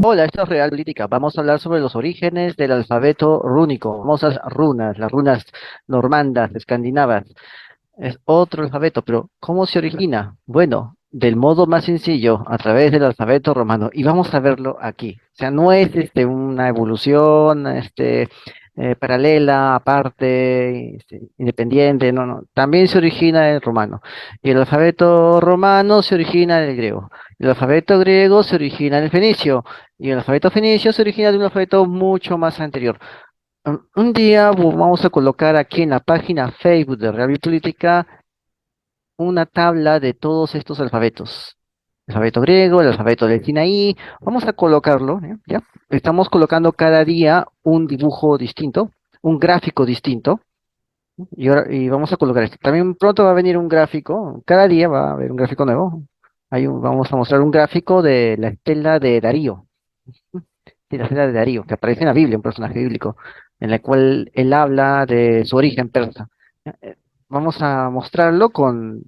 Hola, esto es Real Política. Vamos a hablar sobre los orígenes del alfabeto rúnico, famosas runas, las runas normandas, escandinavas. Es otro alfabeto, pero ¿cómo se origina? Bueno, del modo más sencillo, a través del alfabeto romano. Y vamos a verlo aquí. O sea, no es una evolución paralela, aparte, independiente, no, no. También se origina del romano. Y el alfabeto romano se origina del griego. El alfabeto griego se origina del fenicio. Y el alfabeto fenicio se origina de un alfabeto mucho más anterior. Un día vamos a colocar aquí en la página Facebook de Real Política una tabla de todos estos alfabetos. El alfabeto griego, el alfabeto del Sinaí. Vamos a colocarlo, ¿eh? ¿Ya? Estamos colocando cada día un dibujo distinto, un gráfico distinto. Y vamos a colocar esto. También pronto va a venir un gráfico, cada día va a haber un gráfico nuevo. Vamos a mostrar un gráfico de la estela de Darío. Sí, la estela de Darío, que aparece en la Biblia, un personaje bíblico, en la cual él habla de su origen persa. Eh, Vamos a mostrarlo con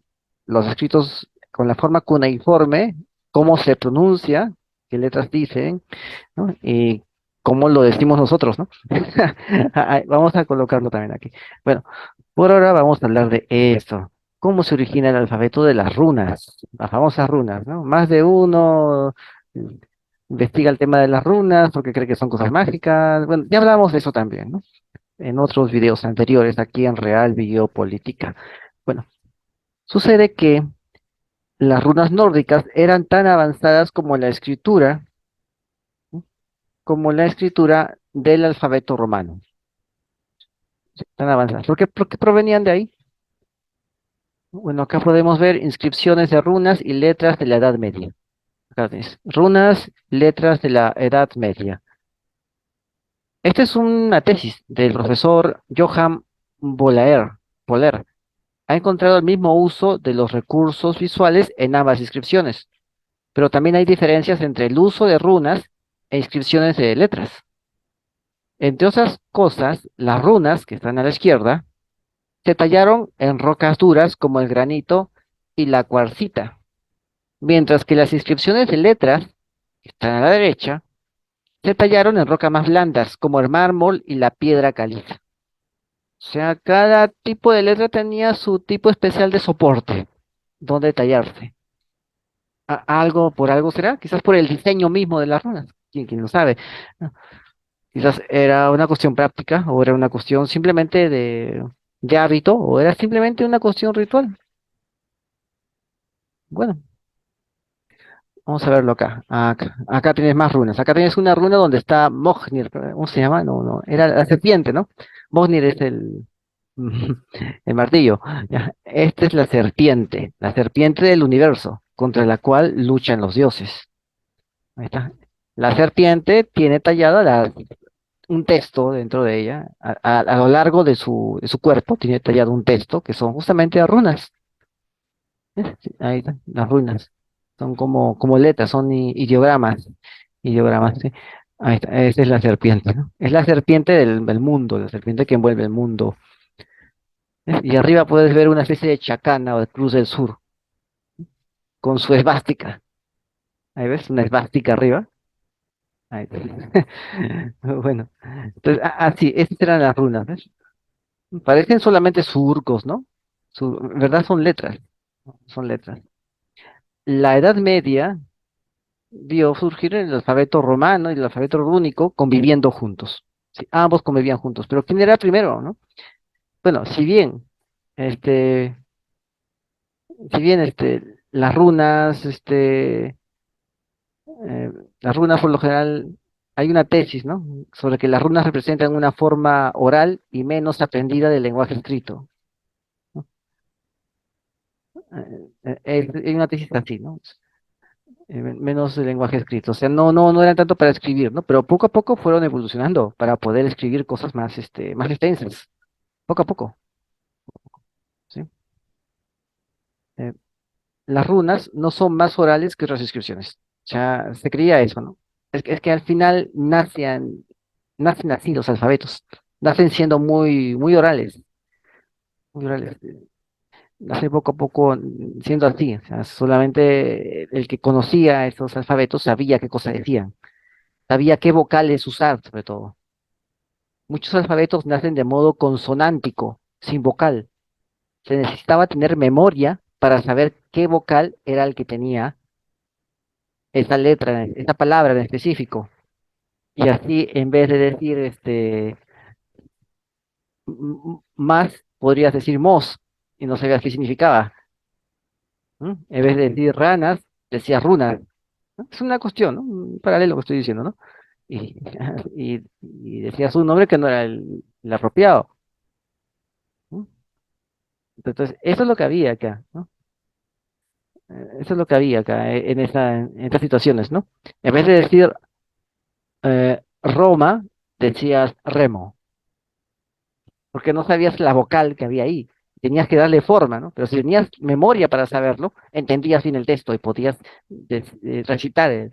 los escritos, con la forma cuneiforme, cómo se pronuncia, qué letras dicen, ¿no? Y cómo lo decimos nosotros, ¿no? Vamos a colocarlo también aquí. Bueno, por ahora vamos a hablar de esto. ¿Cómo se origina el alfabeto de las runas? Las famosas runas, ¿no? Más de uno investiga el tema de las runas porque cree que son cosas mágicas. Bueno, ya hablamos de eso también, ¿no? En otros videos anteriores aquí en Real Biopolítica. Bueno, sucede que las runas nórdicas eran tan avanzadas como la escritura, ¿no? Como la escritura del alfabeto romano. Sí, tan avanzadas. ¿Por qué provenían de ahí? Bueno, acá podemos ver inscripciones de runas y letras de la Edad Media. Acá tienes, runas, letras de la Edad Media. Esta es una tesis del profesor Johann Boller. Ha encontrado el mismo uso de los recursos visuales en ambas inscripciones, pero también hay diferencias entre el uso de runas e inscripciones de letras. Entre otras cosas, las runas, que están a la izquierda, se tallaron en rocas duras como el granito y la cuarcita, mientras que las inscripciones de letras, que están a la derecha, se tallaron en rocas más blandas como el mármol y la piedra caliza. O sea, cada tipo de letra tenía su tipo especial de soporte, donde tallarse. Por algo será, quizás por el diseño mismo de las runas, quién lo sabe, ¿no? Quizás era una cuestión práctica, o era una cuestión simplemente de hábito, o era simplemente una cuestión ritual. Bueno, vamos a verlo acá. Acá tienes más runas. Acá tienes una runa donde está Mognir. ¿Cómo se llama? No, no. Era la serpiente, ¿no? Mognir es el martillo. Ya. Esta es la serpiente del universo, contra la cual luchan los dioses. Ahí está. La serpiente tiene tallada un texto dentro de ella. A lo largo de su cuerpo tiene tallado un texto que son justamente las runas. Sí, ahí están, las runas. Son como letras, son ideogramas. Ideogramas, sí. Ahí está, esa es la serpiente, ¿no? Es la serpiente del mundo, la serpiente que envuelve el mundo. Y arriba puedes ver una especie de chacana o de cruz del sur, con su esvástica. Ahí ves, una esvástica arriba. Ahí está. Bueno, entonces, sí, estas eran las runas, ¿ves? Parecen solamente surcos, ¿no? En verdad son letras, ¿no? Son letras. La Edad Media vio surgir el alfabeto romano y el alfabeto rúnico conviviendo juntos. Sí, ambos convivían juntos, pero ¿quién era primero, no? Bueno, este, si bien las runas, las runas por lo general, hay una tesis, ¿no? Sobre que las runas representan una forma oral y menos aprendida del lenguaje escrito, ¿no? Hay una tesis así, ¿no? Menos el lenguaje escrito. O sea, no eran tanto para escribir, ¿no? Pero poco a poco fueron evolucionando para poder escribir cosas más, más extensas. Poco a poco, ¿sí? Eh, las runas no son más orales que otras inscripciones. O sea, se creía eso, ¿no? Es que al final nacen así los alfabetos. Nacen siendo muy orales, muy orales. Nacen poco a poco siendo así. O sea, solamente el que conocía esos alfabetos sabía qué cosa decían. sabía qué vocales usar, sobre todo. Muchos alfabetos nacen de modo consonántico, sin vocal. Se necesitaba tener memoria para saber qué vocal era el que tenía esa letra, esa palabra en específico. Y así, en vez de decir más, podrías decir mos, y no sabías qué significaba. ¿M? En vez de decir ranas, decías runas, ¿no? Es una cuestión, ¿no? Un paralelo que estoy diciendo, ¿no? Y, y decías un nombre que no era el apropiado. ¿No? Entonces, eso es lo que había acá, ¿no? Eso es lo que había acá en estas situaciones, ¿no? En vez de decir Roma, decías Remo, porque no sabías la vocal que había ahí. Tenías que darle forma, ¿no? Pero si tenías memoria para saberlo, entendías bien el texto y podías recitar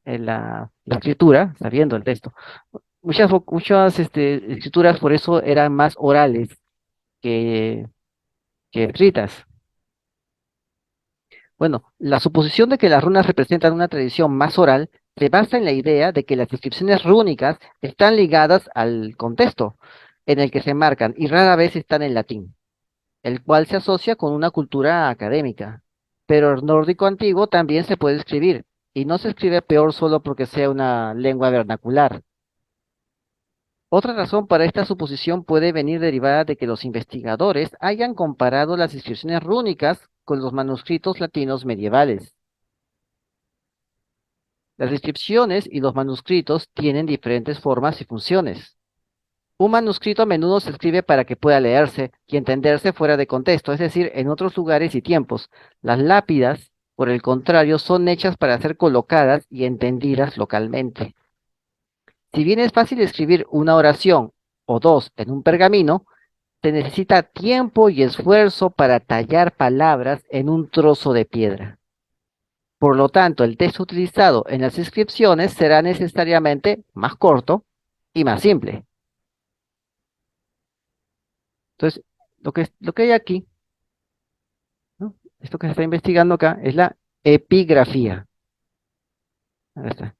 la escritura sabiendo el texto. Muchas escrituras por eso eran más orales que, que escritas. Bueno, la suposición de que las runas representan una tradición más oral se basa en la idea de que las inscripciones rúnicas están ligadas al contexto en el que se marcan y rara vez están en latín, el cual se asocia con una cultura académica. Pero el nórdico antiguo también se puede escribir, y no se escribe peor solo porque sea una lengua vernacular. Otra razón para esta suposición puede venir derivada de que los investigadores hayan comparado las inscripciones rúnicas con los manuscritos latinos medievales. Las inscripciones y los manuscritos tienen diferentes formas y funciones. Un manuscrito a menudo se escribe para que pueda leerse y entenderse fuera de contexto, es decir, en otros lugares y tiempos. Las lápidas, por el contrario, son hechas para ser colocadas y entendidas localmente. Si bien es fácil escribir una oración o dos en un pergamino, se necesita tiempo y esfuerzo para tallar palabras en un trozo de piedra. Por lo tanto, el texto utilizado en las inscripciones será necesariamente más corto y más simple. Entonces, lo que hay aquí, ¿no? Esto que se está investigando acá es la epigrafía. Ahí está.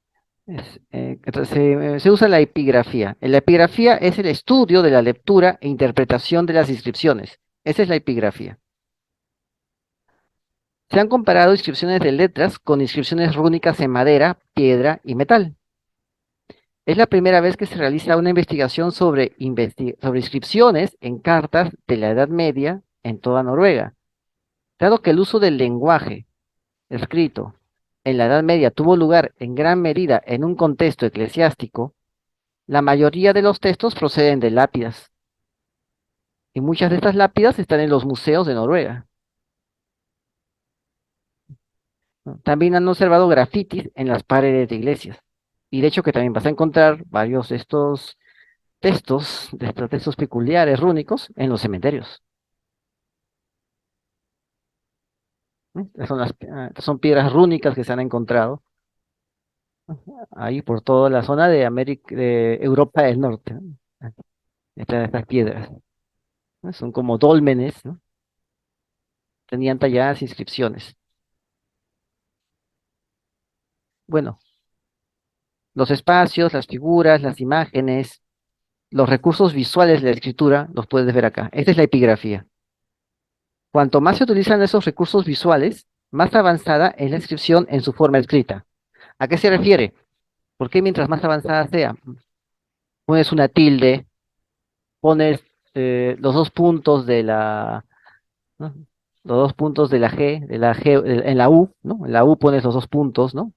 Entonces, se usa la epigrafía. La epigrafía es el estudio de la lectura e interpretación de las inscripciones. Esa es la epigrafía. Se han comparado inscripciones de letras con inscripciones rúnicas en madera, piedra y metal. Es la primera vez que se realiza una investigación sobre inscripciones en cartas de la Edad Media en toda Noruega. Dado que el uso del lenguaje escrito en la Edad Media tuvo lugar en gran medida en un contexto eclesiástico, la mayoría de los textos proceden de lápidas, y muchas de estas lápidas están en los museos de Noruega, ¿no? También han observado grafitis en las paredes de iglesias, y de hecho que también vas a encontrar varios de estos textos peculiares rúnicos en los cementerios. ¿No? Son piedras rúnicas que se han encontrado ahí por toda la zona de de Europa del Norte, ¿no? Están estas piedras, ¿no? Son como dólmenes, ¿no? Tenían talladas inscripciones. Bueno, los espacios, las figuras, las imágenes, los recursos visuales de la escritura, los puedes ver acá. Esta es la epigrafía. Cuanto más se utilizan esos recursos visuales, más avanzada es la inscripción en su forma escrita. ¿A qué se refiere? Porque mientras más avanzada sea, pones una tilde, pones los dos puntos de ¿no? Los dos puntos de la G, en la U, ¿no? En la U pones los dos puntos, ¿no?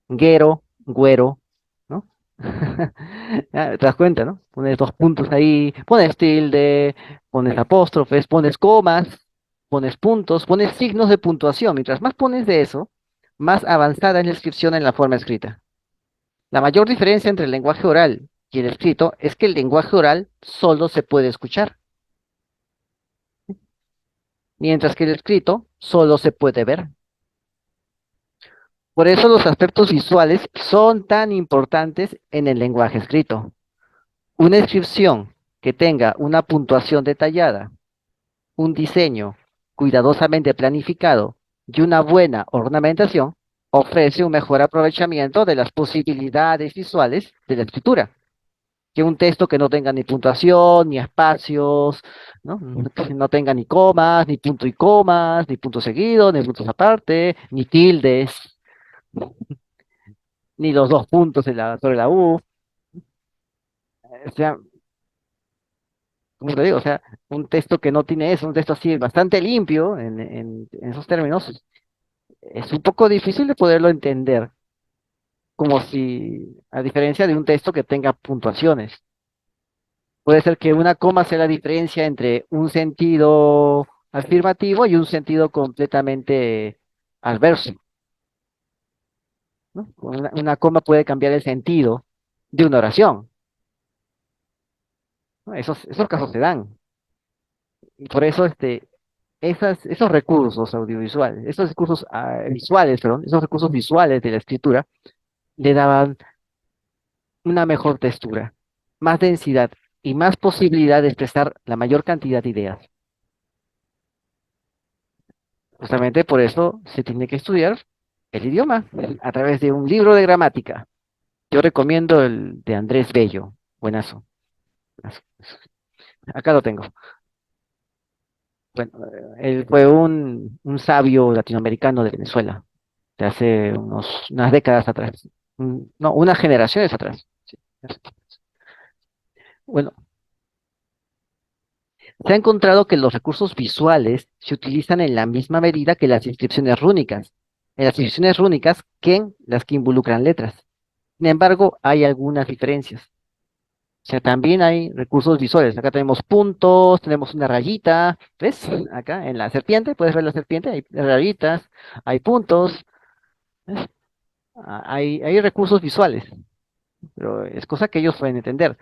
Guero, güero, ¿no? Ya, te das cuenta, ¿no? Pones dos puntos ahí, pones tilde, pones apóstrofes, pones comas, pones puntos, pones signos de puntuación. Mientras más pones de eso, más avanzada es la inscripción en la forma escrita. La mayor diferencia entre el lenguaje oral y el escrito es que el lenguaje oral solo se puede escuchar, mientras que el escrito solo se puede ver. Por eso los aspectos visuales son tan importantes en el lenguaje escrito. Una inscripción que tenga una puntuación detallada, un diseño cuidadosamente planificado y una buena ornamentación ofrece un mejor aprovechamiento de las posibilidades visuales de la escritura que un texto que no tenga ni puntuación, ni espacios, ¿no? Que no tenga ni comas, ni punto y comas, ni puntos seguidos, ni puntos aparte, ni tildes, ni los dos puntos sobre la U. O sea, como te digo, o sea, un texto que no tiene eso, un texto así bastante limpio en esos términos, es un poco difícil de poderlo entender, como si, a diferencia de un texto que tenga puntuaciones. Puede ser que una coma sea la diferencia entre un sentido afirmativo y un sentido completamente adverso, ¿no? Una coma puede cambiar el sentido de una oración, ¿no? Esos casos se dan. Y por eso esos recursos audiovisuales, esos recursos visuales, perdón, esos recursos visuales de la escritura le daban una mejor textura, más densidad y más posibilidad de expresar la mayor cantidad de ideas. Justamente por eso se tiene que estudiar el idioma a través de un libro de gramática. Yo recomiendo el de Andrés Bello. Buenazo. Buenazo. Acá lo tengo. Bueno, él fue un sabio latinoamericano de Venezuela, de hace unas décadas atrás. No, unas generaciones atrás. Sí. Bueno, se ha encontrado que los recursos visuales se utilizan en la misma medida que las inscripciones rúnicas. En las inscripciones rúnicas, que en las que involucran letras. Sin embargo, hay algunas diferencias. O sea, también hay recursos visuales. Acá tenemos puntos, tenemos una rayita, ¿ves? Acá en la serpiente, puedes ver la serpiente, hay rayitas, hay puntos, ¿ves? Hay recursos visuales, pero es cosa que ellos pueden entender.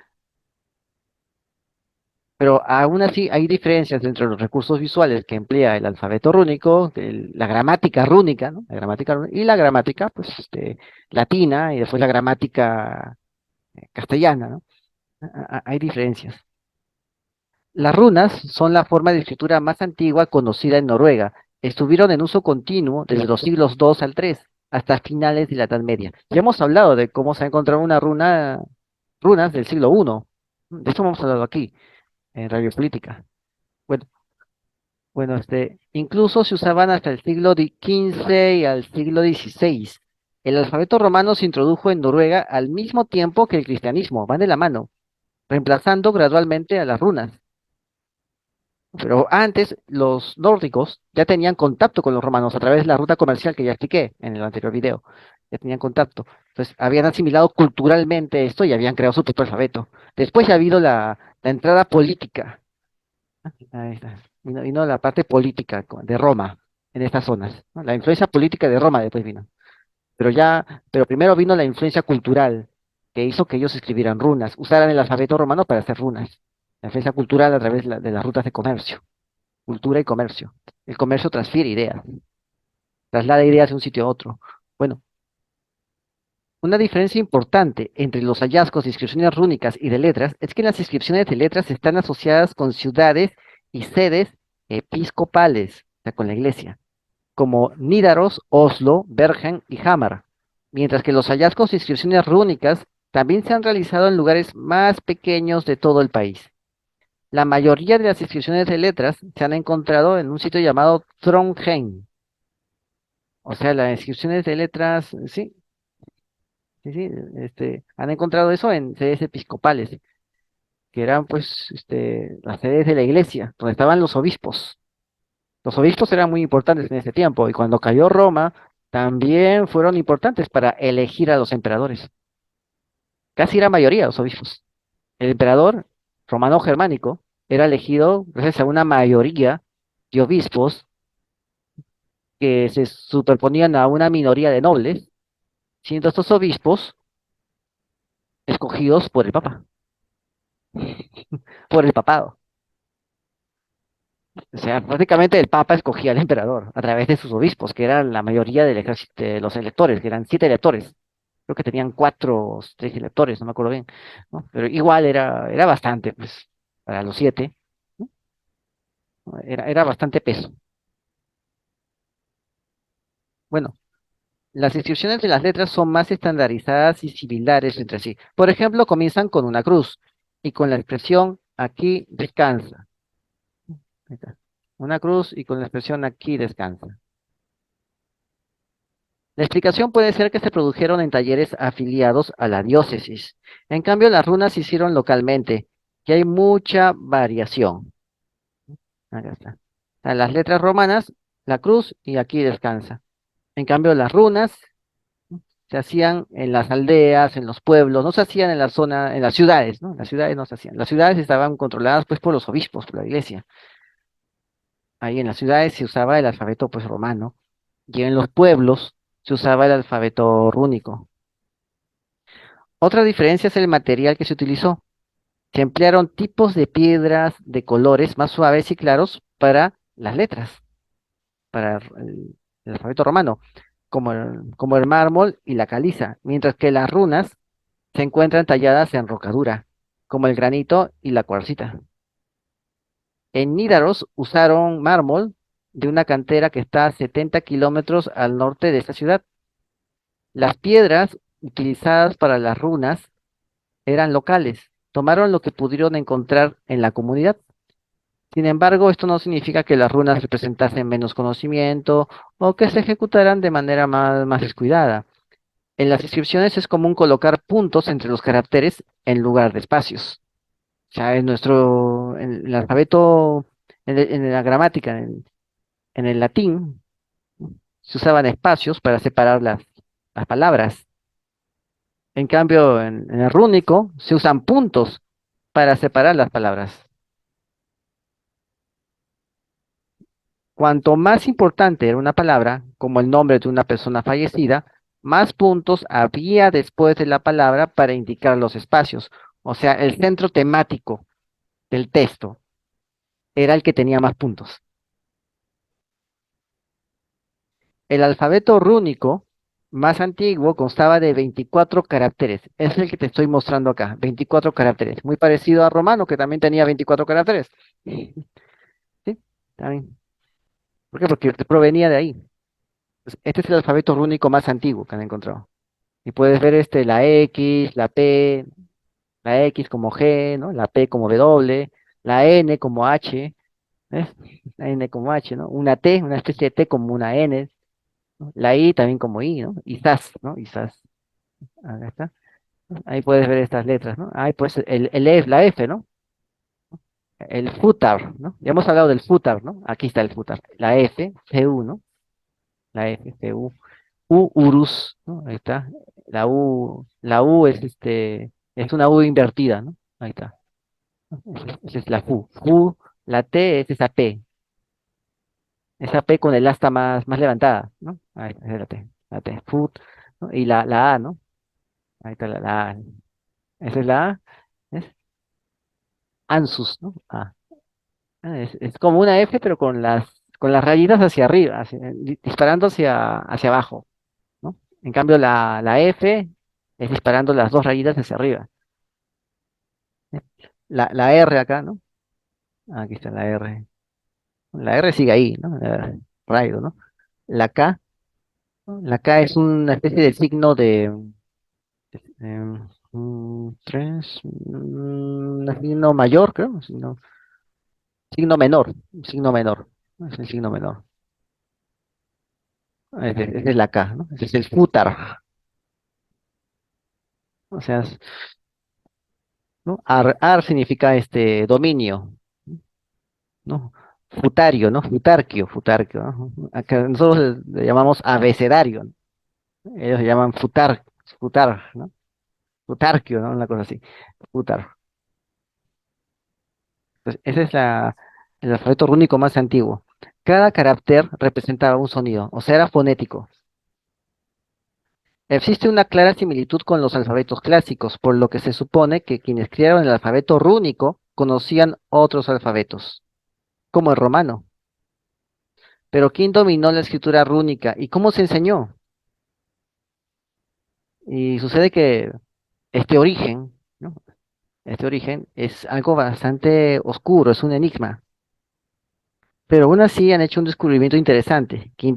Pero aún así hay diferencias entre los recursos visuales que emplea el alfabeto rúnico, la gramática rúnica, ¿no? La gramática y la gramática, pues, latina y después la gramática castellana, ¿no? Hay diferencias. Las runas son la forma de escritura más antigua conocida en Noruega. Estuvieron en uso continuo desde los siglos II al III hasta finales de la Edad Media. Ya hemos hablado de cómo se ha encontrado runas del siglo I. De eso hemos hablado aquí, en Radio Política. Bueno, bueno, incluso se usaban hasta el siglo XV y al siglo XVI. El alfabeto romano se introdujo en Noruega al mismo tiempo que el cristianismo, van de la mano, reemplazando gradualmente a las runas. Pero antes los nórdicos ya tenían contacto con los romanos a través de la ruta comercial que ya expliqué en el anterior video. Ya tenían contacto. Entonces habían asimilado culturalmente esto y habían creado su propio alfabeto. Después ya ha habido la entrada política. Ahí está. Vino la parte política de Roma en estas zonas, ¿no? La influencia política de Roma después vino. Pero primero vino la influencia cultural que hizo que ellos escribieran runas, usaran el alfabeto romano para hacer runas. La influencia cultural a través de las rutas de comercio. Cultura y comercio. El comercio transfiere ideas, traslada ideas de un sitio a otro. Bueno, una diferencia importante entre los hallazgos de inscripciones rúnicas y de letras es que las inscripciones de letras están asociadas con ciudades y sedes episcopales, o sea, con la iglesia, como Nídaros, Oslo, Bergen y Hamar, mientras que los hallazgos de inscripciones rúnicas también se han realizado en lugares más pequeños de todo el país. La mayoría de las inscripciones de letras se han encontrado en un sitio llamado Trondheim. O sea, las inscripciones de letras, sí, sí, sí, han encontrado eso en sedes episcopales, que eran pues las sedes de la iglesia, donde estaban los obispos. Los obispos eran muy importantes en ese tiempo, y cuando cayó Roma, también fueron importantes para elegir a los emperadores. Casi la mayoría de los obispos. El emperador romano germánico era elegido gracias a una mayoría de obispos que se superponían a una minoría de nobles, siendo estos obispos escogidos por el Papa, por el papado. O sea, prácticamente el Papa escogía al emperador a través de sus obispos, que eran la mayoría del ejército, de los electores, que eran 7 electores. Creo que tenían 4 o 3 electores, no me acuerdo bien, ¿no? Pero igual era bastante, pues, para los 7, ¿no? Era bastante peso. Bueno, Las inscripciones de las letras son más estandarizadas y similares entre sí. Por ejemplo, comienzan con una cruz y con la expresión aquí descansa. Ahí está. Una cruz y con la expresión aquí descansa. La explicación puede ser que se produjeron en talleres afiliados a la diócesis. En cambio, las runas se hicieron localmente, que hay mucha variación. Acá está. Las letras romanas, la cruz y aquí descansa. En cambio, las runas se hacían en las aldeas, en los pueblos, no se hacían en la zona, en las ciudades, ¿no? Las ciudades no se hacían. Las ciudades estaban controladas pues por los obispos, por la iglesia. Ahí en las ciudades se usaba el alfabeto pues romano y en los pueblos se usaba el alfabeto rúnico. Otra diferencia es el material que se utilizó. Se emplearon tipos de piedras de colores más suaves y claros para las letras, para el alfabeto romano, como el mármol y la caliza, mientras que las runas se encuentran talladas en rocadura, como el granito y la cuarcita. En Nídaros usaron mármol de una cantera que está a 70 kilómetros al norte de esta ciudad. Las piedras utilizadas para las runas eran locales. Tomaron lo que pudieron encontrar en la comunidad. Sin embargo, esto no significa que las runas representasen menos conocimiento o que se ejecutaran de manera más descuidada. En las inscripciones es común colocar puntos entre los caracteres en lugar de espacios. O sea, en el alfabeto, en la gramática, en el latín, se usaban espacios para separar las palabras. En cambio, en el rúnico se usan puntos para separar las palabras. Cuanto más importante era una palabra, como el nombre de una persona fallecida, más puntos había después de la palabra para indicar los espacios. O sea, el centro temático del texto era el que tenía más puntos. El alfabeto rúnico más antiguo constaba de 24 caracteres. Es el que te estoy mostrando acá, 24 caracteres. Muy parecido a romano, que también tenía 24 caracteres. ¿Sí? También. ¿Por qué? Porque provenía de ahí. Pues, este es el alfabeto rúnico más antiguo que han encontrado. Y puedes ver la X, la P, la X como G, ¿no? La P como W, la N como H, ¿ves? La N como H, ¿no? Una T, una especie de T como una N, ¿no? La I también como I, ¿no? Isas, ¿no? Isas. Acá está. Ahí puedes ver estas letras, ¿no? Ahí pues el F, la F, ¿no? El futar, ¿no? Ya hemos hablado del futar, ¿no? Aquí está el futar. La F, FU, ¿no? La F, FU. Urus, ¿no? Ahí está. La U es una U invertida, ¿no? Ahí está. Esa es la Fu. Fu, la T es esa P con el asta más levantada, ¿no? Ahí está, esa es la T, Fut, ¿no? Y la A, ¿no? Ahí está la A. Esa es la A, es Ansus, ¿no? Es como una F, pero con las rayitas hacia arriba, disparando hacia abajo, ¿no? En cambio, la F es disparando las dos rayitas hacia arriba. ¿Eh? La R acá, ¿no? Aquí está la R. La R sigue ahí, ¿no? Rayo, ¿no? La K, ¿no? La K es una especie de signo tres, signo mayor, creo, signo menor, signo menor, ¿no? Es el signo menor. Ese es la K, ¿no? Ese es el futar. O sea, ¿no? Ar significa dominio, ¿no? Futario, ¿no? Futarquio, ¿no? Acá nosotros le llamamos abecedario, ¿no? Ellos le llaman futar, ¿no? Futarquio, ¿no? Una cosa así. Futar. Pues ese es el alfabeto rúnico más antiguo. Cada carácter representaba un sonido, o sea, era fonético. Existe una clara similitud con los alfabetos clásicos, por lo que se supone que quienes crearon el alfabeto rúnico conocían otros alfabetos, como el romano. Pero ¿quién dominó la escritura rúnica y cómo se enseñó? Y sucede que este origen, ¿no? Este origen es algo bastante oscuro, es un enigma. Pero aún así han hecho un descubrimiento interesante que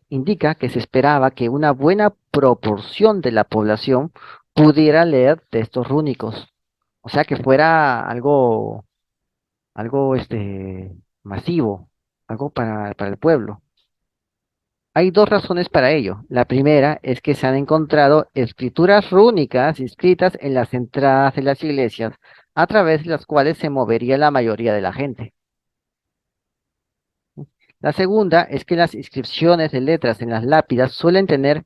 indica que se esperaba que una buena proporción de la población pudiera leer textos rúnicos. O sea, que fuera algo masivo, algo para el pueblo. Hay dos razones para ello. La primera es que se han encontrado escrituras rúnicas inscritas en las entradas de las iglesias, a través de las cuales se movería la mayoría de la gente. La segunda es que las inscripciones de letras en las lápidas suelen tener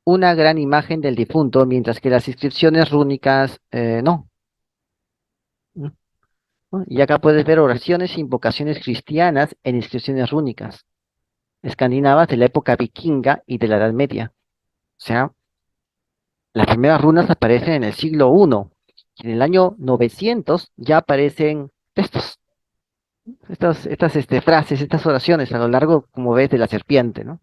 una gran imagen del difunto, mientras que las inscripciones rúnicas no. ¿No? Y acá puedes ver oraciones e invocaciones cristianas en inscripciones rúnicas, escandinavas de la época vikinga y de la Edad Media. O sea, las primeras runas aparecen en el siglo I, y en el año 900 ya aparecen estas frases, estas oraciones a lo largo, como ves, de la serpiente, ¿no?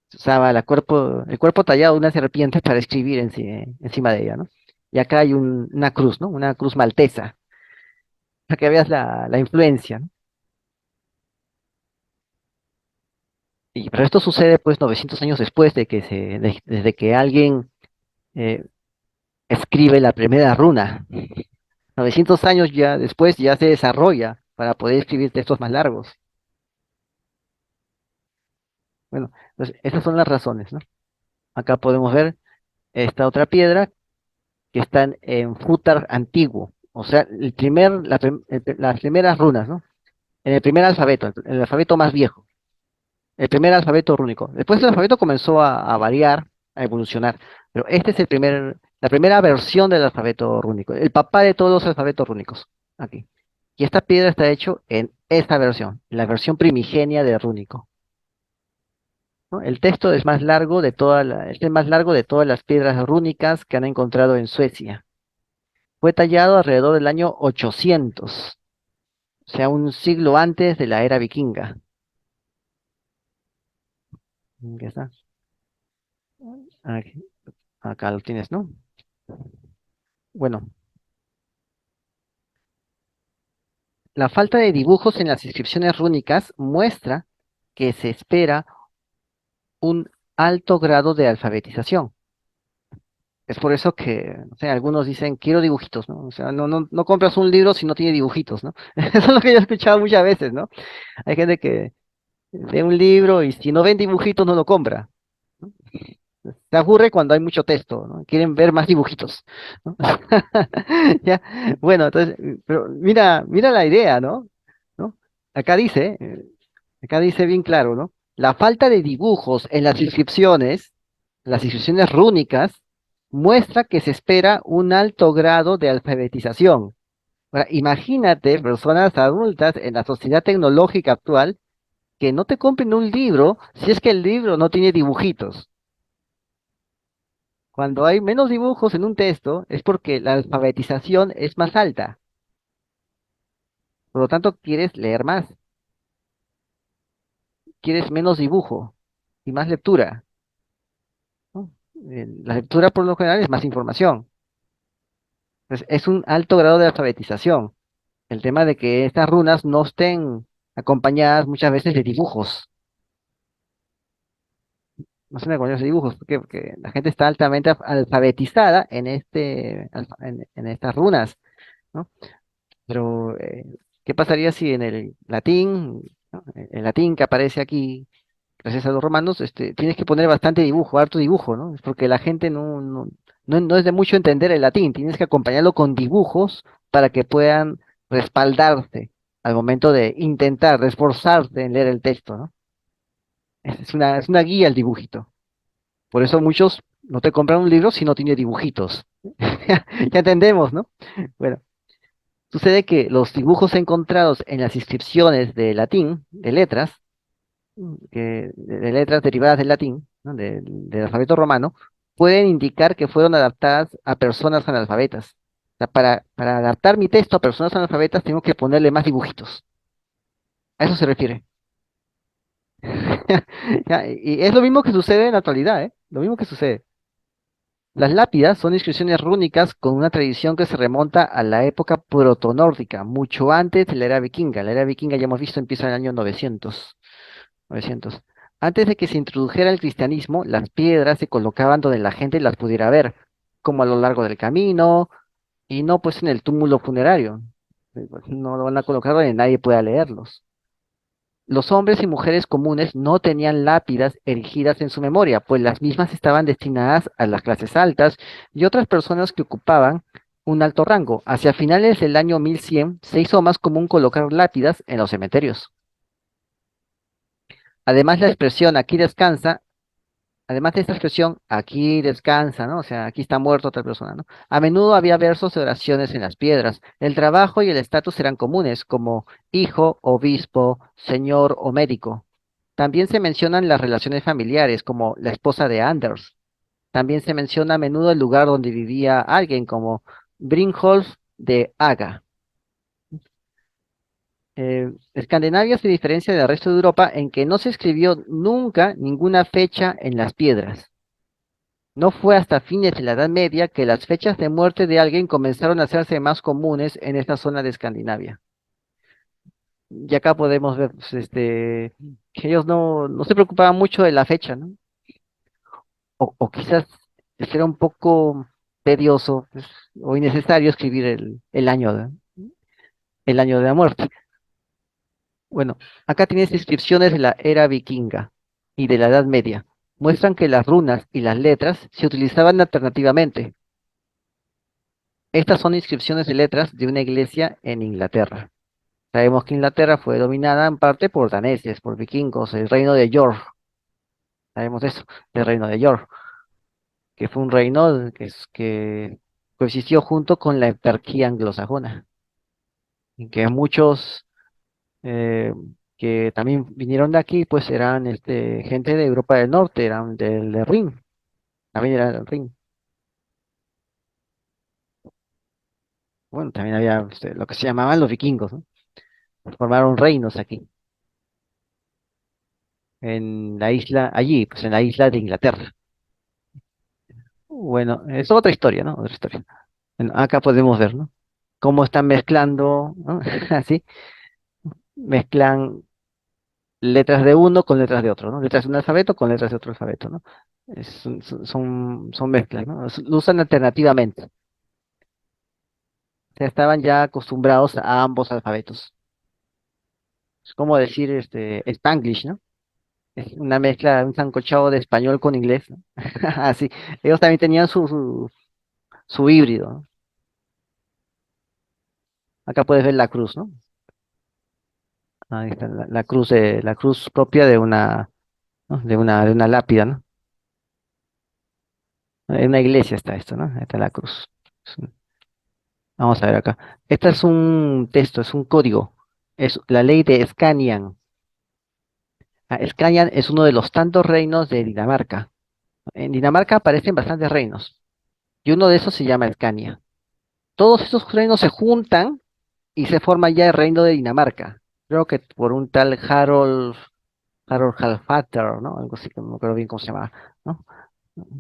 Se usaba el cuerpo tallado de una serpiente para escribir encima de ella, ¿no? Y acá hay una cruz, ¿no? Una cruz maltesa, para que veas la influencia, ¿no? Pero esto sucede pues 900 años después desde que alguien eh, escribe la primera runa. 900 años ya después ya se desarrolla para poder escribir textos más largos. Bueno, pues esas son las razones, ¿no? Acá podemos ver esta otra piedra que está en fútar antiguo, o sea, las primeras runas, ¿no? En el primer alfabeto, el alfabeto más viejo, el primer alfabeto rúnico. Después el alfabeto comenzó a variar, a evolucionar, pero este es la primera versión del alfabeto rúnico, el papá de todos los alfabetos rúnicos, aquí. Y esta piedra está hecho en esta versión, la versión primigenia de rúnico, ¿no? El texto es el más largo de todas las piedras rúnicas que han encontrado en Suecia. Fue tallado alrededor del año 800, o sea, un siglo antes de la era vikinga. ¿Qué está? Aquí- Acá lo tienes, ¿no? Bueno, la falta de dibujos en las inscripciones rúnicas muestra que se espera un alto grado de alfabetización. Es por eso que, o sea, algunos dicen, quiero dibujitos, ¿no? O sea, no compras un libro si no tiene dibujitos, ¿no? Eso es lo que yo he escuchado muchas veces, ¿no? Hay gente que ve un libro y si no ven dibujitos no lo compra, ¿no? Se aburre cuando hay mucho texto, ¿no? Quieren ver más dibujitos, ¿no? Ya, bueno, entonces, pero mira la idea, ¿no? ¿No? Acá dice, eh, acá dice bien claro, ¿no? La falta de dibujos en las inscripciones rúnicas, muestra que se espera un alto grado de alfabetización. Ahora, imagínate personas adultas en la sociedad tecnológica actual que no te compren un libro si es que el libro no tiene dibujitos. Cuando hay menos dibujos en un texto es porque la alfabetización es más alta. Por lo tanto, quieres leer más, quieres menos dibujo y más lectura, ¿no? La lectura por lo general es más información. Entonces, es un alto grado de alfabetización. El tema de que estas runas no estén acompañadas muchas veces de dibujos. No estén acompañadas de dibujos. ¿Por qué? Porque la gente está altamente alfabetizada en estas runas, ¿no? Pero, ¿qué pasaría si en el latín, ¿no? El latín que aparece aquí, gracias a los romanos, tienes que poner bastante dibujo, harto dibujo, ¿no? Es porque la gente no es de mucho entender el latín, tienes que acompañarlo con dibujos para que puedan respaldarse al momento de intentar, de esforzarse en leer el texto, ¿no? Es una guía el dibujito. Por eso muchos no te compran un libro si no tiene dibujitos. Ya entendemos, ¿no? Bueno. Sucede que los dibujos encontrados en las inscripciones de latín, de letras, de letras derivadas del latín, ¿no? Del alfabeto romano, pueden indicar que fueron adaptadas a personas analfabetas. O sea, para adaptar mi texto a personas analfabetas, tengo que ponerle más dibujitos. A eso se refiere. Ya, y es lo mismo que sucede en la actualidad, ¿eh? Lo mismo que sucede. Las lápidas son inscripciones rúnicas con una tradición que se remonta a la época protonórdica, mucho antes de la era vikinga. La era vikinga, ya hemos visto, empieza en el año 900. Antes de que se introdujera el cristianismo, las piedras se colocaban donde la gente las pudiera ver, como a lo largo del camino, y no pues en el túmulo funerario. Pues, no lo van a colocar donde nadie pueda leerlos. Los hombres y mujeres comunes no tenían lápidas erigidas en su memoria, pues las mismas estaban destinadas a las clases altas y otras personas que ocupaban un alto rango. Hacia finales del año 1100 se hizo más común colocar lápidas en los cementerios. Además, la expresión aquí descansa, además de esta expresión aquí descansa, ¿no? O sea, aquí está muerta otra persona, ¿no? A menudo había versos de oraciones en las piedras. El trabajo y el estatus eran comunes, como hijo, obispo, señor o médico. También se mencionan las relaciones familiares, como la esposa de Anders. También se menciona a menudo el lugar donde vivía alguien, como Brynjolf de Haga. Escandinavia se diferencia del resto de Europa en que no se escribió nunca ninguna fecha en las piedras. No fue hasta fines de la Edad Media que las fechas de muerte de alguien comenzaron a hacerse más comunes en esta zona de Escandinavia. Y acá podemos ver pues, que ellos no se preocupaban mucho de la fecha, ¿no? O quizás era un poco tedioso pues, o innecesario escribir el año de la muerte. Bueno, acá tienes inscripciones de la era vikinga y de la Edad Media. Muestran que las runas y las letras se utilizaban alternativamente. Estas son inscripciones de letras de una iglesia en Inglaterra. Sabemos que Inglaterra fue dominada en parte por daneses, por vikingos, el reino de York. Sabemos eso, el reino de York, que fue un reino que coexistió junto con la eparquía anglosajona, y que muchos que también vinieron de aquí, pues eran gente de Europa del Norte, eran del Rin, también eran del Rin. Bueno, también había lo que se llamaban los vikingos, ¿no? Formaron reinos aquí, en la isla, allí, pues en la isla de Inglaterra. Bueno, es otra historia, ¿no? Otra historia. Bueno, acá podemos ver, ¿no? Cómo están mezclando, ¿no? Así, mezclan letras de uno con letras de otro, ¿no? Letras de un alfabeto con letras de otro alfabeto, ¿no? Son mezclas, ¿no? Lo usan alternativamente. O sea, estaban ya acostumbrados a ambos alfabetos. Es como decir Spanglish, ¿no? Es una mezcla, un sancochado de español con inglés, ¿no? Así. Ellos también tenían su híbrido, ¿no? Acá puedes ver la cruz, ¿no? Ahí está la cruz propia de ¿no? De una lápida, ¿no? En una iglesia está esto, ¿no? Ahí está la cruz. Es Vamos a ver acá. Este es un texto, es un código. Es la ley de Scanian. Scanian es uno de los tantos reinos de Dinamarca. En Dinamarca aparecen bastantes reinos y uno de esos se llama Scania. Todos estos reinos se juntan y se forma ya el reino de Dinamarca. Creo que por un tal Harold Hallfather, ¿no? Algo así que no me acuerdo bien cómo se llama, ¿no?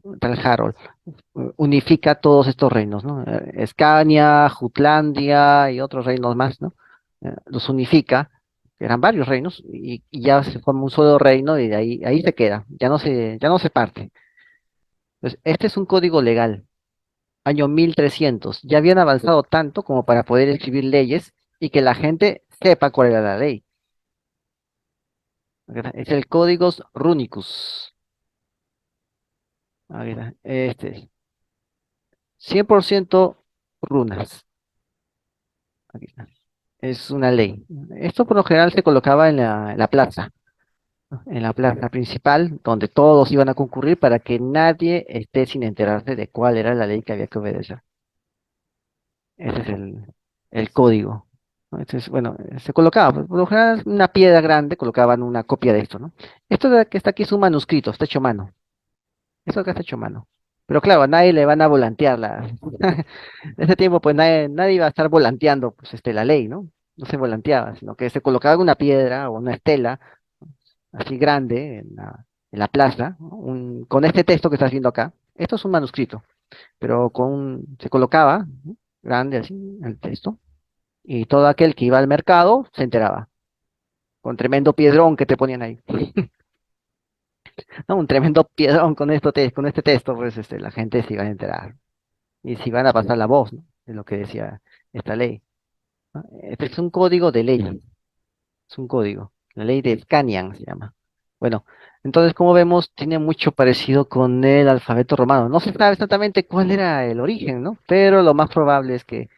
Un tal Harold. Unifica todos estos reinos, ¿no? Escania, Jutlandia y otros reinos más, ¿no? Los unifica, eran varios reinos, y ya se forma un solo reino y de ahí se queda, ya no se parte. Entonces, este es un código legal, año 1300. Ya habían avanzado tanto como para poder escribir leyes y que la gente sepa cuál era la ley. Es el Códigos Runicus. Ahí está, 100% runas. Aquí está. Es una ley. Esto por lo general se colocaba en la plaza, ¿no? En la plaza principal, donde todos iban a concurrir para que nadie esté sin enterarse de cuál era la ley que había que obedecer. Ese es el código, ¿no? Entonces, bueno, se colocaba, pues, por lo general, una piedra grande, colocaban una copia de esto, ¿no? Esto que está aquí es un manuscrito, está hecho a mano. Esto acá está hecho a mano. Pero claro, a nadie le van a volantear En ese tiempo, pues nadie iba a estar volanteando, pues, la ley, ¿no? No se volanteaba, sino que se colocaba una piedra o una estela así grande en la plaza, ¿no? Con este texto que estás viendo acá. Esto es un manuscrito. pero se colocaba, ¿no? Grande así, el texto, y todo aquel que iba al mercado se enteraba, con tremendo piedrón que te ponían ahí. ¿No? Un tremendo piedrón con este texto, pues la gente se iba a enterar, y se iban a pasar la voz, ¿no? De lo que decía esta ley, ¿no? Este es un código de ley, es un código, la ley de Scanian se llama. Bueno, entonces, como vemos, tiene mucho parecido con el alfabeto romano. No se sabe exactamente cuál era el origen, ¿no? Pero lo más probable es que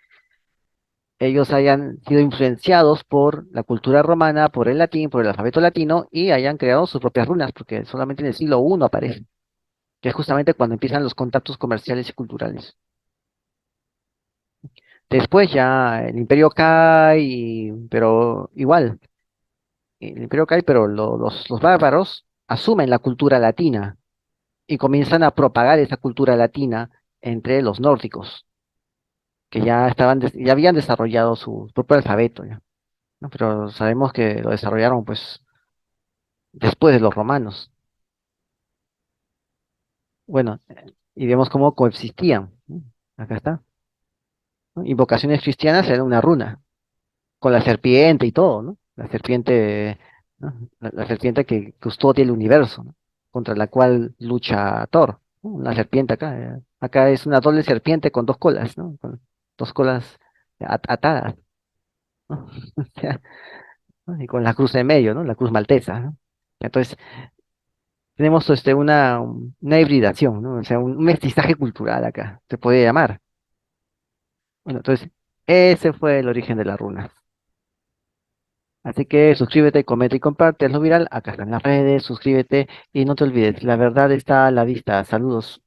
ellos hayan sido influenciados por la cultura romana, por el latín, por el alfabeto latino, y hayan creado sus propias runas, porque solamente en el siglo I aparece, que es justamente cuando empiezan los contactos comerciales y culturales. Después ya el imperio cae, pero igual, el imperio cae, pero los bárbaros asumen la cultura latina y comienzan a propagar esa cultura latina entre los nórdicos, que ya ya habían desarrollado su propio alfabeto, ya, ¿no? Pero sabemos que lo desarrollaron pues después de los romanos. Bueno, y vemos cómo coexistían, ¿no? Acá está, ¿no? Invocaciones cristianas era una runa, con la serpiente y todo, ¿no? La serpiente, ¿no? La serpiente que custodia el universo, ¿no? Contra la cual lucha Thor, ¿no? Una serpiente acá. Acá es una doble serpiente con dos colas, ¿no? Con dos colas atadas, ¿no? O sea, ¿no? Y con la cruz en medio, ¿no? La cruz maltesa, ¿no? Entonces, tenemos una hibridación, ¿no? O sea, un mestizaje cultural acá, se puede llamar. Bueno, entonces, ese fue el origen de las runas. Así que suscríbete, comenta y comparte, hazlo viral. Acá están las redes, suscríbete y no te olvides, la verdad está a la vista. Saludos.